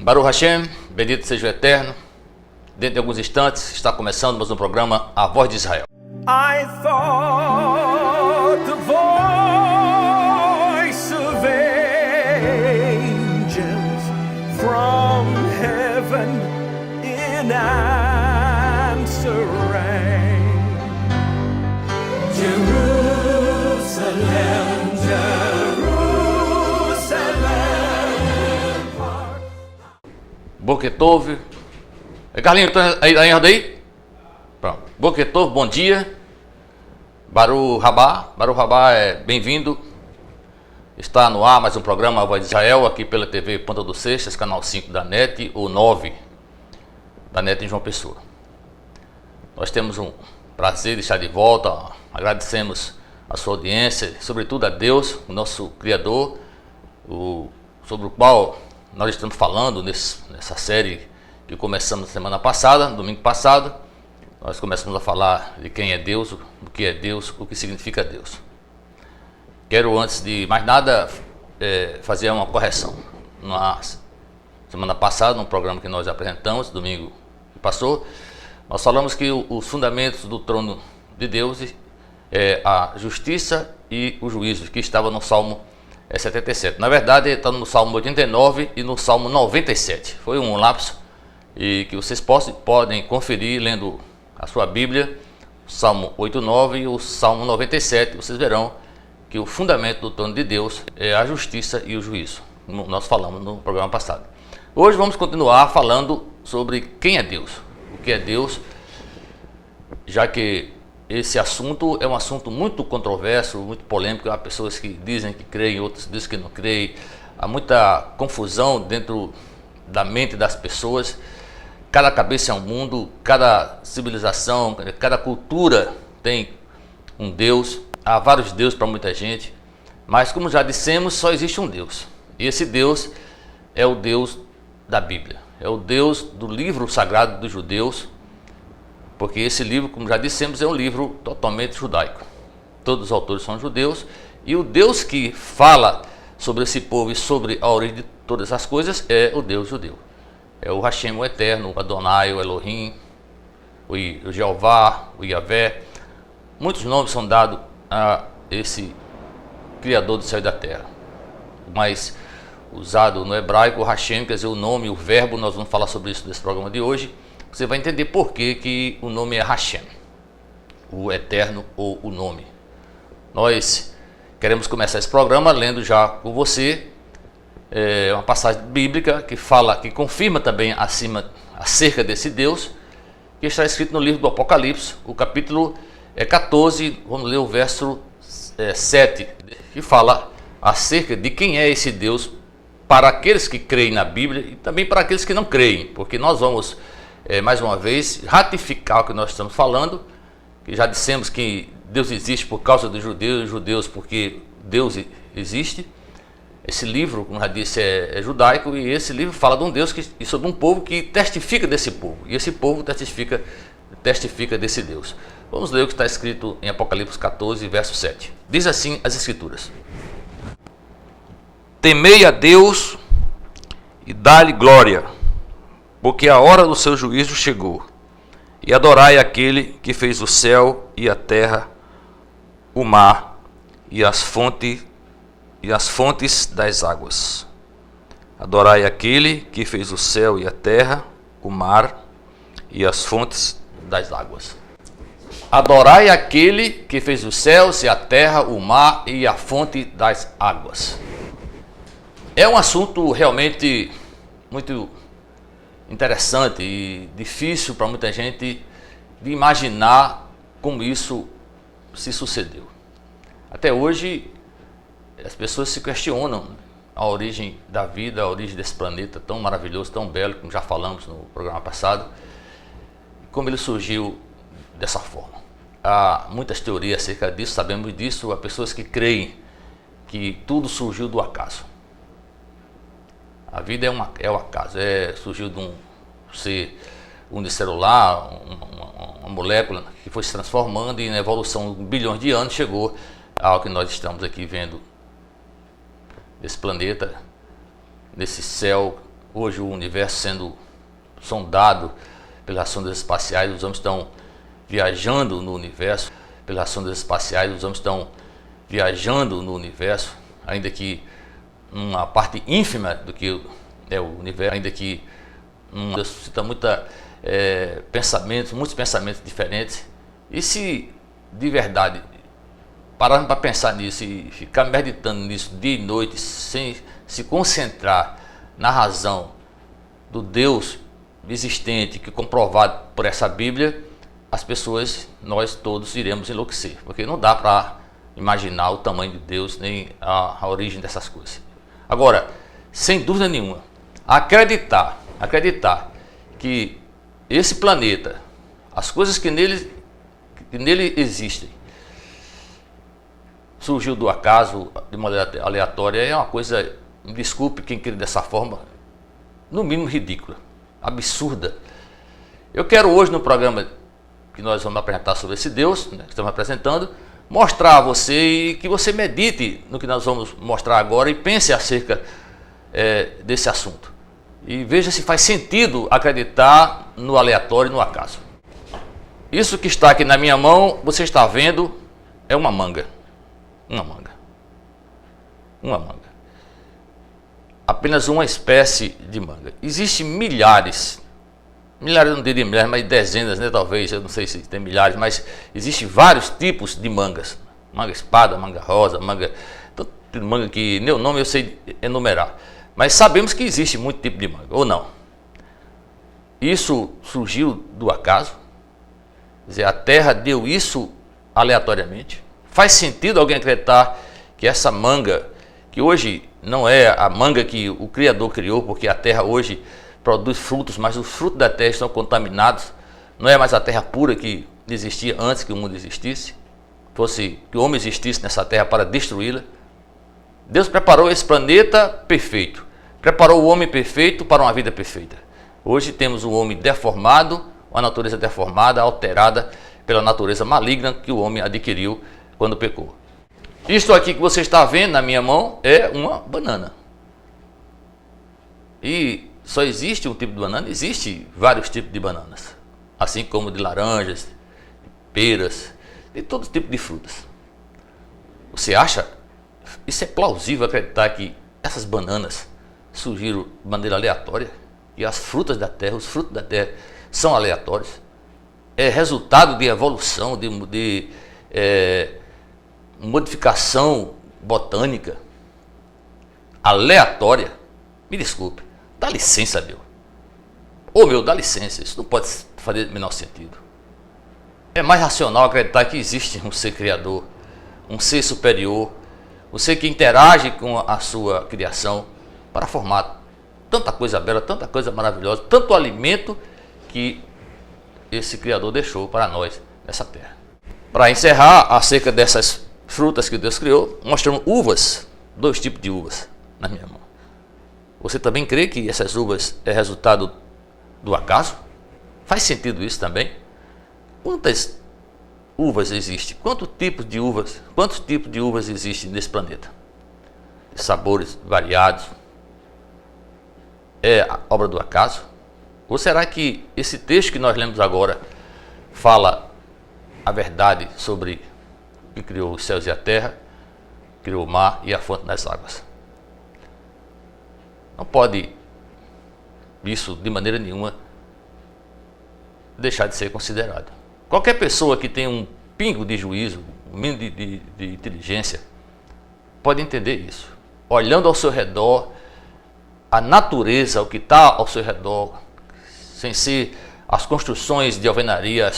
Baruch Hashem, bendito seja o Eterno. Dentro de alguns instantes está começando mais um programa A Voz de Israel. I thought the voice of angels from heaven in answer rang. Jerusalem, Jerusalem. Boker Tov. Carlinhos, tá aí? Pronto. Boker Tov, bom dia. Baruch Rabá é bem-vindo. Está no ar mais um programa A Voz de Israel, aqui pela TV Ponta dos Seixas, canal 5 da NET, ou 9 da NET em João Pessoa. Nós temos um prazer de estar de volta, agradecemos a sua audiência, sobretudo a Deus, o nosso Criador, sobre o qual nós estamos falando nessa série que começamos semana passada, domingo passado. Nós começamos a falar de quem é Deus, o que é Deus, o que significa Deus. Quero, antes de mais nada, fazer uma correção. Na semana passada, no programa que nós apresentamos, domingo que passou, nós falamos que os fundamentos do trono de Deus é a justiça e o juízo, que estava no Salmo 77. Na verdade, está no Salmo 89 e no Salmo 97. Foi um lapso e que vocês podem conferir lendo a sua Bíblia, o Salmo 89 e o Salmo 97. Vocês verão que o fundamento do trono de Deus é a justiça e o juízo. Nós falamos no programa passado. Hoje vamos continuar falando sobre quem é Deus, o que é Deus, já que esse assunto é um assunto muito controverso, muito polêmico. Há pessoas que dizem que creem, outros dizem que não creem. Há muita confusão dentro da mente das pessoas. Cada cabeça é um mundo, cada civilização, cada cultura tem um Deus. Há vários deuses para muita gente, mas como já dissemos, só existe um Deus. E esse Deus é o Deus da Bíblia, é o Deus do livro sagrado dos judeus, porque esse livro, como já dissemos, é um livro totalmente judaico. Todos os autores são judeus, e o Deus que fala sobre esse povo e sobre a origem de todas as coisas é o Deus judeu. É o Hashem, o Eterno, o Adonai, o Elohim, o Jeová, o Yahvé. Muitos nomes são dados a esse Criador do céu e da terra. O mais usado no hebraico, o Hashem, quer dizer o nome, o verbo. Nós vamos falar sobre isso nesse programa de hoje. Você vai entender por que o nome é Hashem, o Eterno ou o nome. Nós queremos começar esse programa lendo já com você uma passagem bíblica que fala, que confirma também acerca desse Deus, que está escrito no livro do Apocalipse, o capítulo 14, vamos ler o verso 7, que fala acerca de quem é esse Deus para aqueles que creem na Bíblia e também para aqueles que não creem, porque nós vamos, mais uma vez, ratificar o que nós estamos falando, que já dissemos que Deus existe por causa dos judeus porque Deus existe. Esse livro, como já disse, é judaico, e esse livro fala de um Deus e sobre um povo que testifica desse povo, e esse povo testifica desse Deus. Vamos ler o que está escrito em Apocalipse 14, verso 7. Diz assim as Escrituras: Temei a Deus e dá-lhe glória, porque a hora do seu juízo chegou, e adorai aquele que fez o céu e a terra, o mar e as fontes das águas. Adorai aquele que fez o céu e a terra, o mar e as fontes das águas. Adorai aquele que fez os céus e a terra, o mar e a fonte das águas. É um assunto realmente muito interessante e difícil para muita gente de imaginar como isso se sucedeu. Até hoje as pessoas se questionam a origem da vida, a origem desse planeta tão maravilhoso, tão belo, como já falamos no programa passado, como ele surgiu dessa forma. Há muitas teorias acerca disso, sabemos disso. Há pessoas que creem que tudo surgiu do acaso. A vida é o acaso, surgiu de um ser unicelular, uma molécula que foi se transformando e na evolução de bilhões de anos chegou ao que nós estamos aqui vendo nesse planeta, nesse céu hoje o universo sendo sondado pelas sondas espaciais, os homens estão viajando no universo, pelas sondas espaciais, os homens estão viajando no universo, ainda que uma parte ínfima do que é o universo, ainda que suscita muitos pensamentos diferentes. E se de verdade pararmos para pensar nisso e ficar meditando nisso dia e noite, sem se concentrar na razão do Deus existente, que é comprovado por essa Bíblia, as pessoas, nós todos iremos enlouquecer, porque não dá para imaginar o tamanho de Deus, nem a origem dessas coisas. Agora, sem dúvida nenhuma, acreditar que esse planeta, as coisas que nele existem, surgiu do acaso, de maneira aleatória, é uma coisa, me desculpe quem queira dessa forma, no mínimo ridícula, absurda. Eu quero hoje, no programa que nós vamos apresentar sobre esse Deus, né, que estamos apresentando, mostrar a você e que você medite no que nós vamos mostrar agora e pense acerca desse assunto. E veja se faz sentido acreditar no aleatório e no acaso. Isso que está aqui na minha mão, você está vendo, é uma manga. Uma manga. Apenas uma espécie de manga. Existem milhares, eu não diria milhares, mas dezenas, né, talvez, eu não sei se tem milhares, mas existem vários tipos de mangas. Manga espada, manga rosa, manga que nem o nome eu sei enumerar. Mas sabemos que existe muito tipo de manga, ou não? Isso surgiu do acaso? Quer dizer, a Terra deu isso aleatoriamente? Faz sentido alguém acreditar que essa manga, que hoje não é a manga que o Criador criou, porque a Terra hoje produz frutos, mas os frutos da Terra estão contaminados, não é mais a Terra pura que existia antes que o mundo existisse, fosse que o homem existisse nessa Terra para destruí-la. Deus preparou esse planeta perfeito, preparou o homem perfeito para uma vida perfeita. Hoje temos um homem deformado, uma natureza deformada, alterada pela natureza maligna que o homem adquiriu quando pecou. Isto aqui que você está vendo na minha mão é uma banana. E só existe um tipo de banana, existe vários tipos de bananas, assim como de laranjas, de peras, de todo tipo de frutas. Você acha? Isso é plausível acreditar que essas bananas surgiram de maneira aleatória? E as frutas da terra, os frutos da terra são aleatórios? É resultado de evolução, de modificação botânica aleatória? Me desculpe, dá licença, meu. Ô meu, dá licença, isso não pode fazer o menor sentido. É mais racional acreditar que existe um ser criador, um ser superior, um ser que interage com a sua criação para formar tanta coisa bela, tanta coisa maravilhosa, tanto alimento que esse Criador deixou para nós nessa terra. Para encerrar, acerca dessas frutas que Deus criou, mostramos uvas, 2 tipos de uvas na minha mão. Você também crê que essas uvas é resultado do acaso? Faz sentido isso também? Quantas uvas existem? Quantos tipos de uvas existem nesse planeta? De sabores variados. É a obra do acaso? Ou será que esse texto que nós lemos agora fala a verdade sobre o que criou os céus e a terra, criou o mar e a fonte das águas? Não pode isso de maneira nenhuma deixar de ser considerado. Qualquer pessoa que tenha um pingo de juízo, um mínimo de inteligência, pode entender isso. Olhando ao seu redor, a natureza, o que está ao seu redor, sem ser as construções de alvenaria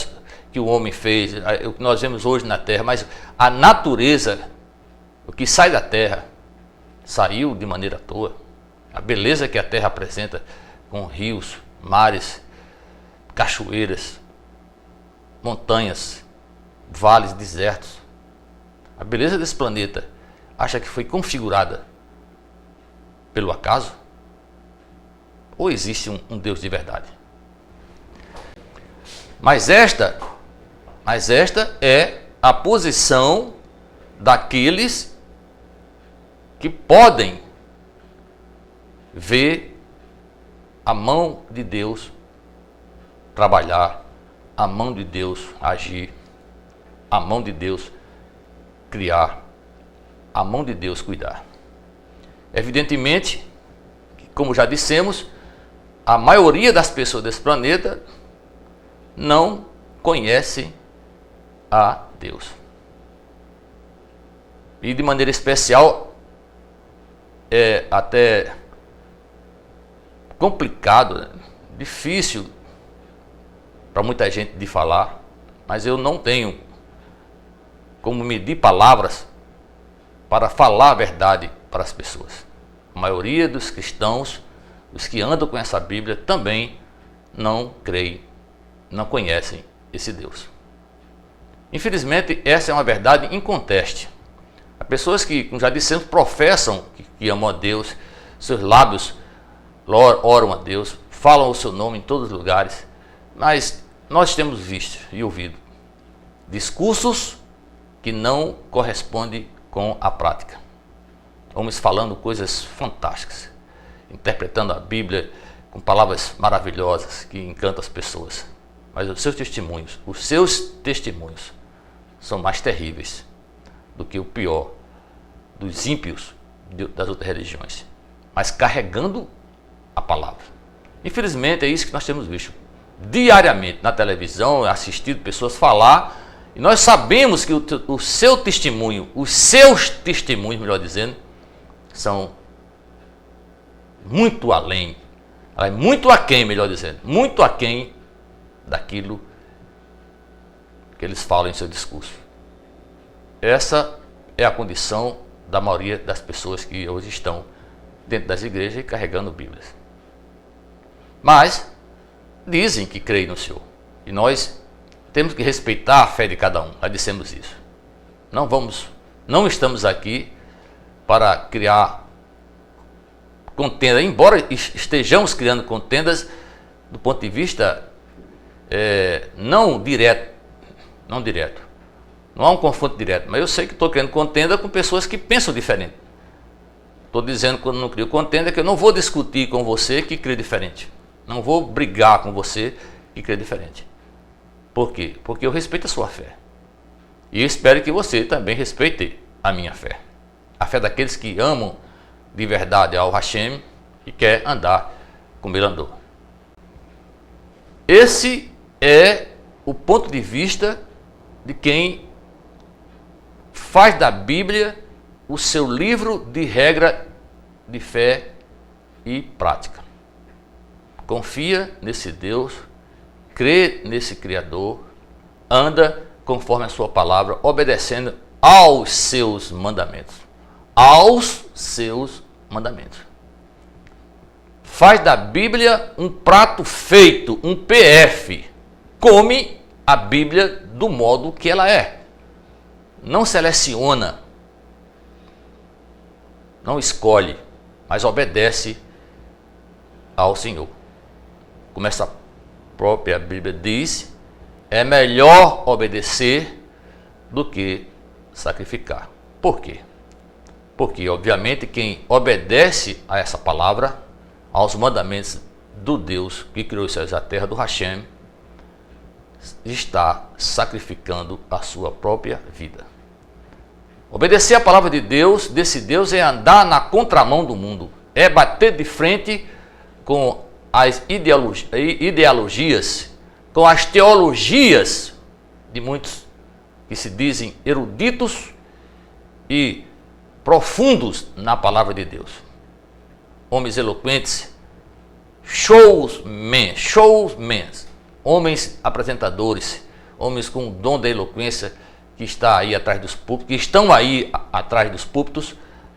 que o homem fez, o que nós vemos hoje na terra, mas a natureza, o que sai da terra, saiu de maneira à toa. A beleza que a terra apresenta, com rios, mares, cachoeiras, montanhas, vales, desertos. A beleza desse planeta, acha que foi configurada pelo acaso? Ou existe um Deus de verdade? Mas esta é a posição daqueles que podem ver a mão de Deus trabalhar, a mão de Deus agir, a mão de Deus criar, a mão de Deus cuidar. Evidentemente, como já dissemos, a maioria das pessoas desse planeta não conhecem a Deus. E de maneira especial, é até complicado, né? Difícil para muita gente de falar, mas eu não tenho como medir palavras para falar a verdade para as pessoas. A maioria dos cristãos, os que andam com essa Bíblia, também não creem, não conhecem esse Deus. Infelizmente, essa é uma verdade inconteste. Há pessoas que, como já dissemos, professam que amam a Deus, seus lábios oram a Deus, falam o seu nome em todos os lugares, mas nós temos visto e ouvido discursos que não correspondem com a prática. Homens falando coisas fantásticas, interpretando a Bíblia com palavras maravilhosas que encantam as pessoas. Mas os seus testemunhos são mais terríveis do que o pior dos ímpios das outras religiões, mas carregando a palavra. Infelizmente é isso que nós temos visto diariamente na televisão, assistido pessoas falar, e nós sabemos que o seu testemunho, os seus testemunhos, melhor dizendo, são muito além, muito aquém, melhor dizendo, muito aquém daquilo que eles falam em seu discurso. Essa é a condição da maioria das pessoas que hoje estão dentro das igrejas e carregando Bíblias. Mas dizem que creem no Senhor. E nós temos que respeitar a fé de cada um. Já dissemos isso. Não estamos aqui para criar contenda, embora estejamos criando contendas do ponto de vista não direto. Não há um confronto direto, mas eu sei que estou criando contenda com pessoas que pensam diferente. Estou dizendo, quando não crio contenda, que eu não vou discutir com você que crê diferente. Não vou brigar com você que crê diferente. Por quê? Porque eu respeito a sua fé. E eu espero que você também respeite a minha fé. A fé daqueles que amam de verdade ao Hashem e quer andar como ele andou. Esse é o ponto de vista de quem faz da Bíblia o seu livro de regra de fé e prática. Confia nesse Deus, crê nesse Criador, anda conforme a sua palavra, obedecendo aos seus mandamentos. Aos seus mandamentos. Faz da Bíblia um prato feito, um PF. Come a Bíblia do modo que ela é. Não seleciona, não escolhe, mas obedece ao Senhor. Como essa própria Bíblia diz, é melhor obedecer do que sacrificar. Por quê? Porque, obviamente, quem obedece a essa palavra, aos mandamentos do Deus que criou os céus e a terra, do Hashem, está sacrificando a sua própria vida. Obedecer a palavra de Deus, desse Deus, é andar na contramão do mundo, é bater de frente com as ideologias, com as teologias de muitos que se dizem eruditos e profundos na palavra de Deus. Homens eloquentes, showmen, homens apresentadores, homens com o dom da eloquência que está aí atrás dos púlpitos, que estão aí atrás dos púlpitos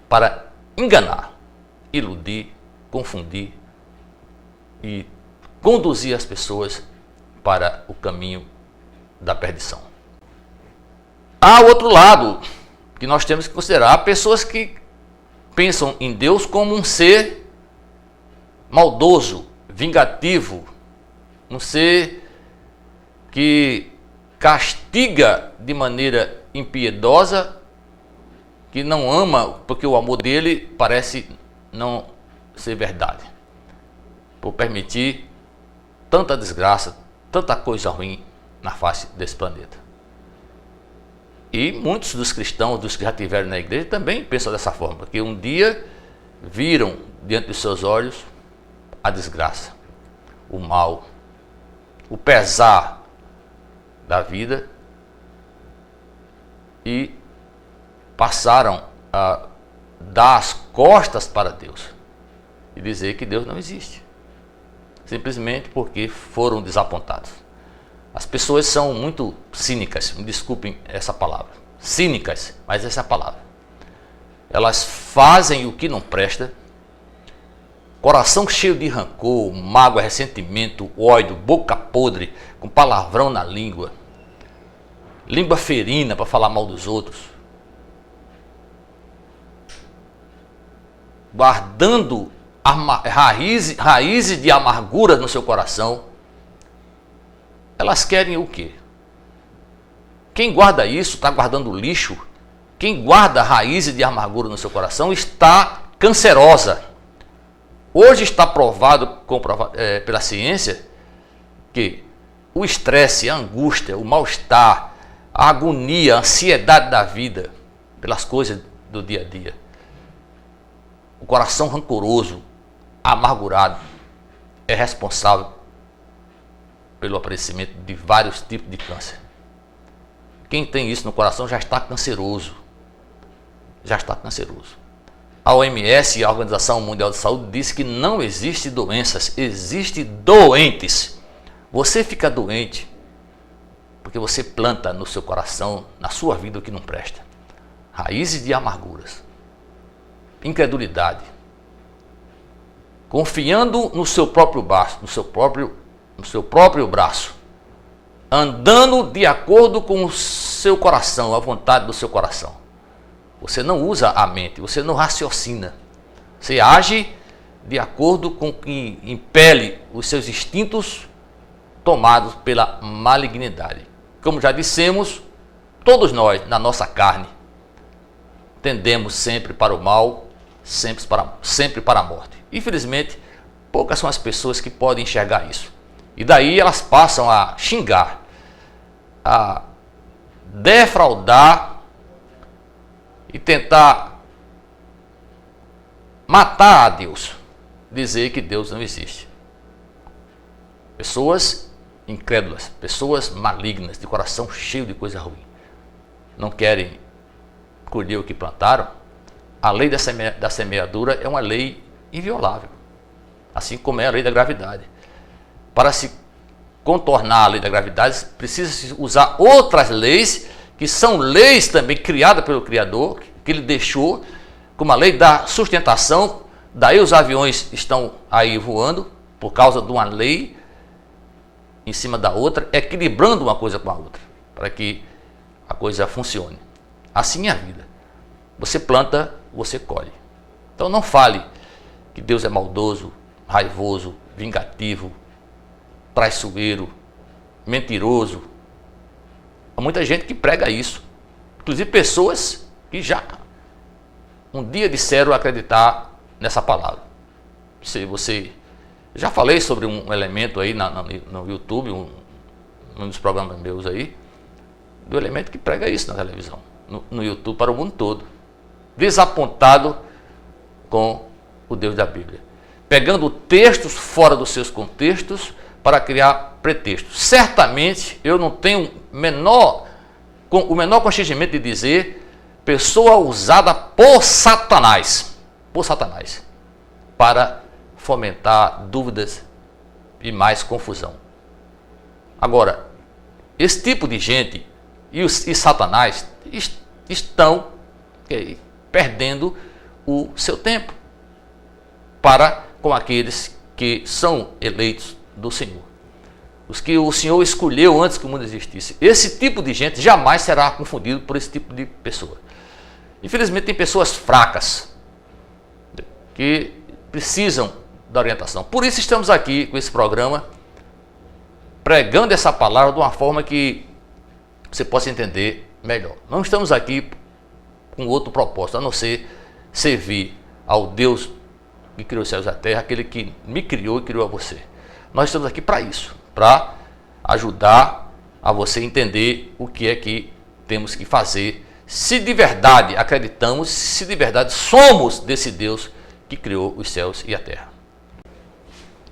para enganar, iludir, confundir e conduzir as pessoas para o caminho da perdição. Há outro lado que nós temos que considerar: pessoas que pensam em Deus como um ser maldoso, vingativo, um ser que castiga de maneira impiedosa, que não ama porque o amor dele parece não ser verdade. por permitir tanta desgraça, tanta coisa ruim na face desse planeta. E muitos dos cristãos, dos que já estiveram na igreja, também pensam dessa forma, porque um dia viram diante dos seus olhos a desgraça, o mal, o pesar da vida e passaram a dar as costas para Deus e dizer que Deus não existe, simplesmente porque foram desapontados. As pessoas são muito cínicas, me desculpem essa palavra, cínicas, mas essa é a palavra. Elas fazem o que não presta, coração cheio de rancor, mágoa, ressentimento, ódio, boca podre, com palavrão na língua, língua ferina para falar mal dos outros, guardando raízes de amargura no seu coração. Elas querem o quê? Quem guarda isso está guardando lixo. Quem guarda raízes de amargura no seu coração está cancerosa. Hoje está provado pela ciência que o estresse, a angústia, o mal-estar, a agonia, a ansiedade da vida, pelas coisas do dia a dia, o coração rancoroso, amargurado, é responsável pelo aparecimento de vários tipos de câncer. Quem tem isso no coração já está canceroso. Já está canceroso. A OMS, a Organização Mundial de Saúde, diz que não existe doenças, existe doentes. Você fica doente porque você planta no seu coração, na sua vida, o que não presta. Raízes de amarguras, incredulidade, confiando no seu próprio braço, no seu próprio braço, andando de acordo com o seu coração, a vontade do seu coração. Você não usa a mente, você não raciocina. Você age de acordo com o que impele os seus instintos tomados pela malignidade. Como já dissemos, todos nós, na nossa carne, tendemos sempre para o mal, sempre para a morte. Infelizmente, poucas são as pessoas que podem enxergar isso. E daí elas passam a xingar, a defraudar e tentar matar a Deus, dizer que Deus não existe. Pessoas incrédulas, pessoas malignas, de coração cheio de coisa ruim, não querem colher o que plantaram. A lei da semeadura é uma lei inviolável, assim como é a lei da gravidade. Para se contornar a lei da gravidade, precisa-se usar outras leis, que são leis também criadas pelo Criador, que ele deixou, como a lei da sustentação. Daí os aviões estão aí voando, por causa de uma lei em cima da outra, equilibrando uma coisa com a outra, para que a coisa funcione. Assim é a vida. Você planta, você colhe. Então não fale que Deus é maldoso, raivoso, vingativo, traiçoeiro, mentiroso. Há muita gente que prega isso, inclusive pessoas que já um dia disseram acreditar nessa palavra. Se você, já falei sobre um elemento aí no YouTube, um dos programas meus aí, do elemento que prega isso na televisão, no YouTube, para o mundo todo, desapontado com o Deus da Bíblia, pegando textos fora dos seus contextos para criar pretextos. Certamente eu não tenho o menor constrangimento de dizer pessoa usada por Satanás, para fomentar dúvidas e mais confusão. Agora, esse tipo de gente e Satanás estão perdendo o seu tempo para com aqueles que são eleitos do Senhor, os que o Senhor escolheu antes que o mundo existisse. Esse tipo de gente jamais será confundido por esse tipo de pessoa. Infelizmente tem pessoas fracas que precisam da orientação. Por isso estamos aqui com esse programa, pregando essa palavra de uma forma que você possa entender melhor. Não estamos aqui com outro propósito, a não ser servir ao Deus que criou os céus e a terra, aquele que me criou e criou a você. Nós estamos aqui para isso, para ajudar a você entender o que é que temos que fazer, se de verdade acreditamos, se de verdade somos desse Deus que criou os céus e a terra.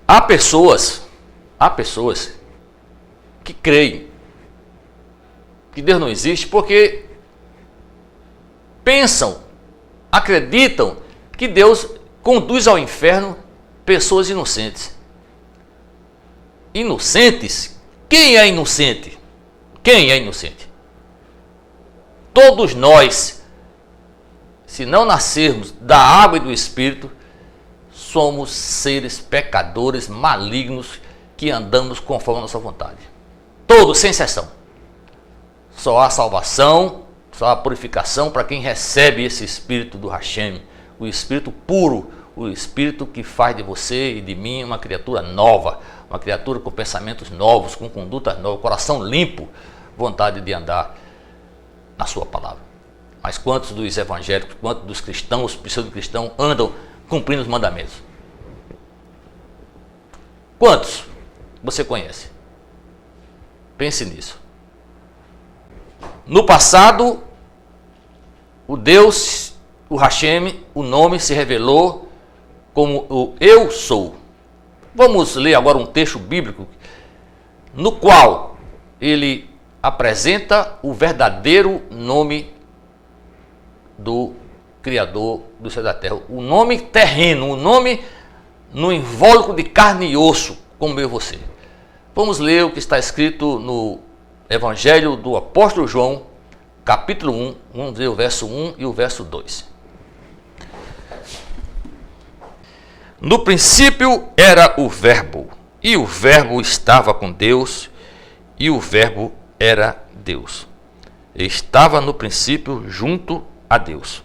Há pessoas que creem que Deus não existe porque pensam, acreditam que Deus conduz ao inferno pessoas inocentes. Inocentes? Quem é inocente? Quem é inocente? Todos nós, se não nascermos da água e do Espírito, somos seres pecadores malignos que andamos conforme a nossa vontade. Todos, sem exceção. Só há salvação, só há purificação para quem recebe esse Espírito do Hashem, o Espírito puro, o Espírito que faz de você e de mim uma criatura nova, uma criatura com pensamentos novos, com conduta nova, coração limpo, vontade de andar na sua palavra. Mas quantos dos evangélicos, quantos dos cristãos, pseudo-cristãos, andam cumprindo os mandamentos? Quantos você conhece? Pense nisso. No passado, o Deus, o Hashem, o nome se revelou como o Eu Sou. Vamos ler agora um texto bíblico no qual ele apresenta o verdadeiro nome do Criador do céu e da terra. O nome terreno, o nome no invólucro de carne e osso, como eu e você. Vamos ler o que está escrito no Evangelho do Apóstolo João, capítulo 1, vamos ver o verso 1 e o verso 2. No princípio era o Verbo, e o Verbo estava com Deus, e o Verbo era Deus. Estava no princípio junto a Deus.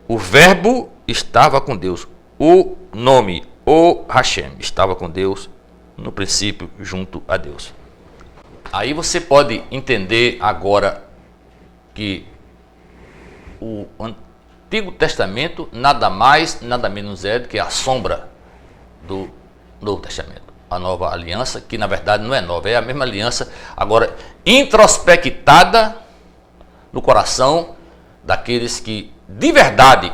O Verbo estava com Deus. O nome, o Hashem, estava com Deus no princípio junto a Deus. Aí você pode entender agora que o Antigo Testamento nada mais, nada menos é do que a sombra do Novo Testamento. A nova aliança, que na verdade não é nova, é a mesma aliança, agora introspectada no coração daqueles que de verdade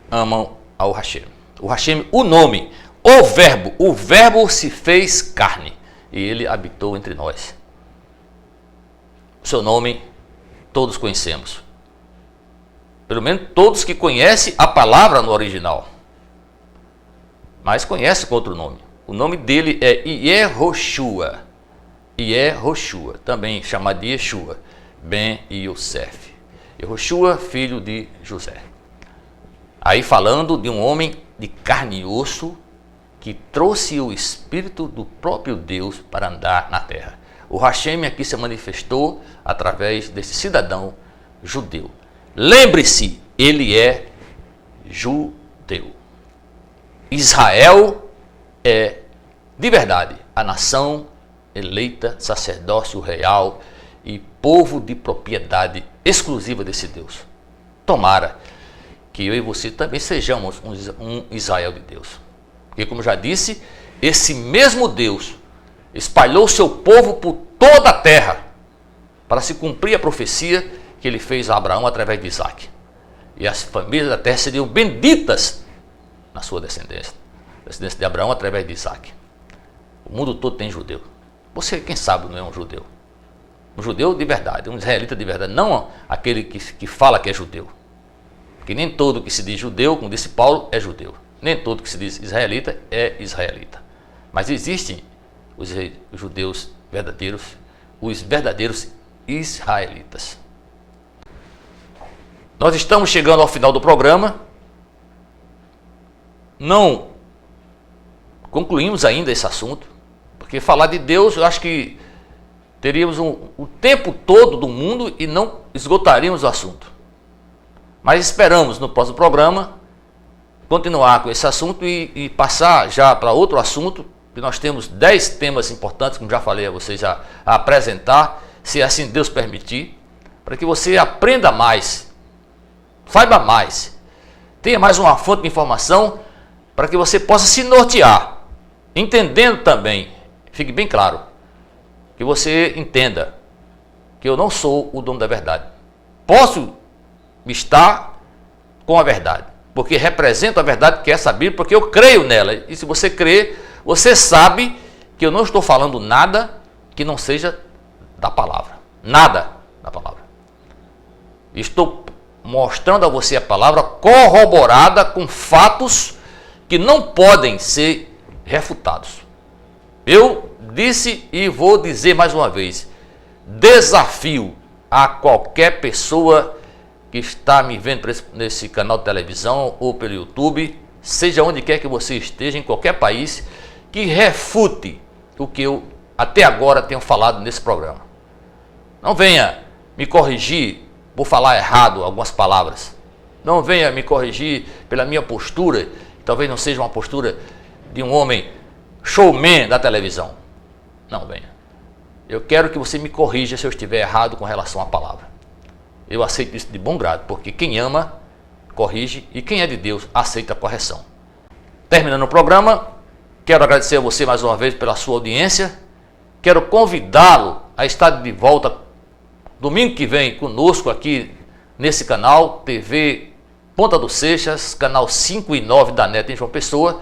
amam ao Hashem. O Hashem, o nome, o verbo se fez carne e ele habitou entre nós. O seu nome todos conhecemos. Pelo menos todos que conhecem a palavra no original. Mas conhecem com outro nome. O nome dele é Yehoshua. Yehoshua, também chamado de Yeshua, Ben Yosef. Yehoshua, filho de José. Aí falando de um homem de carne e osso que trouxe o Espírito do próprio Deus para andar na terra. O Hashem aqui se manifestou através desse cidadão judeu. Lembre-se, ele é judeu. Israel é, de verdade, a nação eleita, sacerdócio real e povo de propriedade exclusiva desse Deus. Tomara que eu e você também sejamos um Israel de Deus. Porque, como já disse, esse mesmo Deus espalhou seu povo por toda a terra para se cumprir a profecia que ele fez a Abraão através de Isaac. E as famílias da terra seriam benditas na sua descendência. A descendência de Abraão através de Isaac. O mundo todo tem judeu. Você, quem sabe, não é um judeu. Um judeu de verdade, um israelita de verdade. Não aquele que fala que é judeu. Porque nem todo que se diz judeu, como disse Paulo, é judeu. Nem todo que se diz israelita é israelita. Mas existem os judeus verdadeiros, os verdadeiros israelitas. Nós estamos chegando ao final do programa. Não concluímos ainda esse assunto, porque falar de Deus, eu acho que teríamos o tempo todo do mundo e não esgotaríamos o assunto. Mas esperamos no próximo programa continuar com esse assunto e passar já para outro assunto, que nós temos 10 temas importantes, como já falei a vocês, a apresentar, se assim Deus permitir, para que você aprenda mais, saiba mais tenha mais uma fonte de informação para que você possa se nortear, entendendo também, fique bem claro, que você entenda que eu não sou o dono da verdade. Posso estar com a verdade, porque represento a verdade que é essa Bíblia, porque eu creio nela. E se você crê, você sabe que eu não estou falando nada que não seja da palavra. Nada da palavra. Estou mostrando a você a palavra corroborada com fatos que não podem ser refutados. Eu disse e vou dizer mais uma vez, desafio a qualquer pessoa que está me vendo nesse canal de televisão ou pelo YouTube, seja onde quer que você esteja, em qualquer país, que refute o que eu até agora tenho falado nesse programa. Não venha me corrigir por falar errado algumas palavras. Não venha me corrigir pela minha postura, que talvez não seja uma postura de um homem showman da televisão. Não venha. Eu quero que você me corrija se eu estiver errado com relação à palavra. Eu aceito isso de bom grado, porque quem ama, corrige, e quem é de Deus, aceita a correção. Terminando o programa, quero agradecer a você mais uma vez pela sua audiência. Quero convidá-lo a estar de volta domingo que vem conosco aqui nesse canal, TV Ponta dos Seixas, canal 5 e 9 da NET em João Pessoa,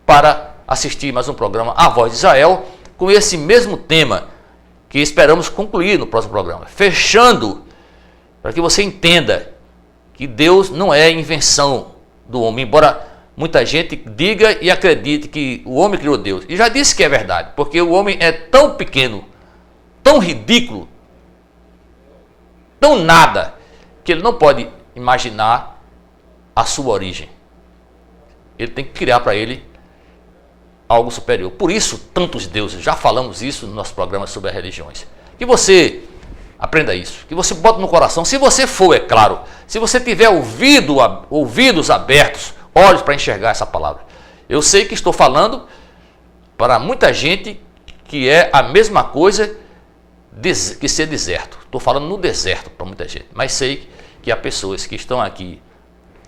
para assistir mais um programa A Voz de Israel, com esse mesmo tema que esperamos concluir no próximo programa. Fechando, para que você entenda que Deus não é invenção do homem, embora muita gente diga e acredite que o homem criou Deus. E já disse que é verdade, porque o homem é tão pequeno, tão ridículo, tão nada, que ele não pode imaginar a sua origem. Ele tem que criar para ele algo superior. Por isso, tantos deuses. Já falamos isso no nosso programa sobre as religiões. Que você aprenda isso, que você bota no coração. Se você for, é claro, se você tiver ouvidos abertos, olhos para enxergar essa palavra. Eu sei que estou falando para muita gente que é a mesma coisa que ser deserto. Estou falando no deserto para muita gente, mas sei que há pessoas que estão aqui,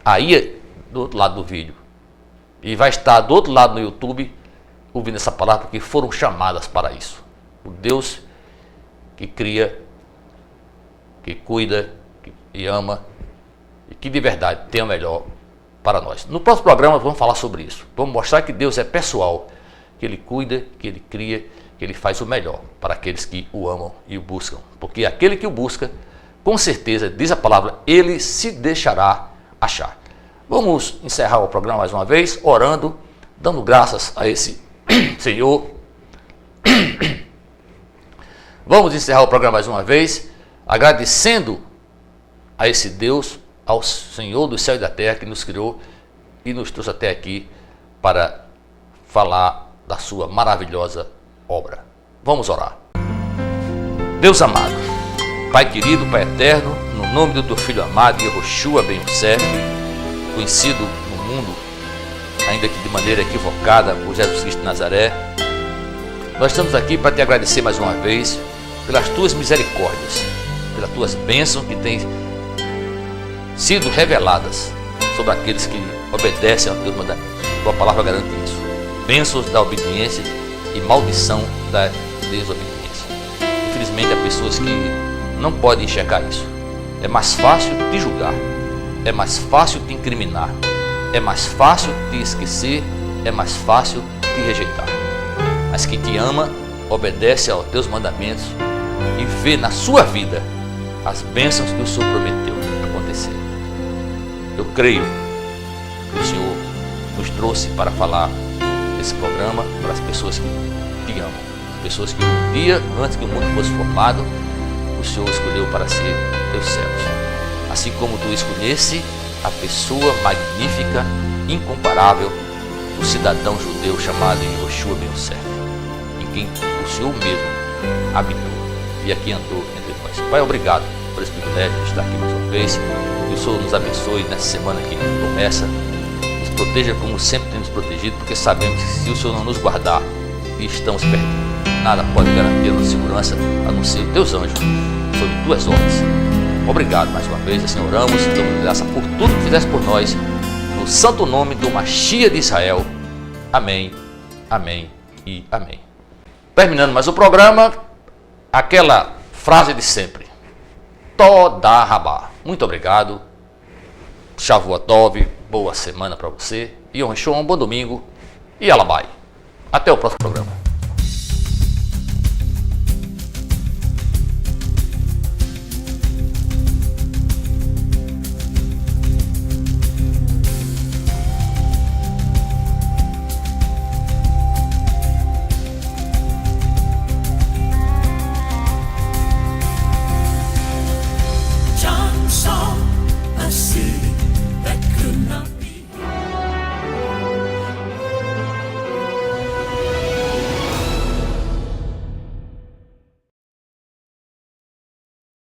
aí do outro lado do vídeo, e vai estar do outro lado no YouTube, ouvindo essa palavra, porque foram chamadas para isso. O Deus que cria, que cuida, que ama, e que de verdade tem o melhor para nós. No próximo programa vamos falar sobre isso. Vamos mostrar que Deus é pessoal, que Ele cuida, que Ele cria, que Ele faz o melhor para aqueles que o amam e o buscam. Porque aquele que o busca, com certeza, diz a palavra, ele se deixará achar. Vamos encerrar o programa mais uma vez, orando, dando graças a esse Senhor. Vamos encerrar o programa mais uma vez, agradecendo a esse Deus, ao Senhor do céu e da terra, que nos criou e nos trouxe até aqui para falar da sua maravilhosa obra. Vamos orar. Deus amado, Pai querido, Pai eterno, no nome do teu Filho amado, Yehoshua Ben Yosef, conhecido no mundo, ainda que de maneira equivocada, por Jesus Cristo de Nazaré, nós estamos aqui para te agradecer mais uma vez pelas tuas misericórdias, pelas tuas bênçãos que têm sido reveladas sobre aqueles que obedecem ao teu mandamento. Tua palavra garante isso. Bênçãos da obediência e maldição da desobediência. Infelizmente há pessoas que não podem enxergar isso. É mais fácil te julgar, é mais fácil te incriminar, é mais fácil te esquecer, é mais fácil te rejeitar. Mas quem te ama, obedece aos teus mandamentos e vê na sua vida as bênçãos que o Senhor prometeu acontecer. Eu creio que o Senhor nos trouxe para falar desse programa para as pessoas que te amam, pessoas que um dia, antes que o mundo fosse formado, o Senhor escolheu para ser teus servos. Assim como tu escolhesse a pessoa magnífica, incomparável, o cidadão judeu chamado Yehoshua Ben Yosef, em quem o Senhor mesmo habitou e aqui andou entre nós. Pai, obrigado por esse privilégio de estar aqui mais uma vez. Que o Senhor nos abençoe nessa semana que começa, nos proteja como sempre tem nos protegido, porque sabemos que se o Senhor não nos guardar, estamos perdidos. Nada pode garantir a nossa segurança, a não ser os teus anjos, sob tuas ordens. Obrigado mais uma vez, assim oramos, damos graça por tudo que fizeste por nós, no santo nome do Machia de Israel. Amém, amém e amém. Terminando mais o programa, aquela frase de sempre. Toda Rabá. Muito obrigado. Shavua Tov, boa semana para você. Yom Shon, bom domingo. E Alabai. Até o próximo programa.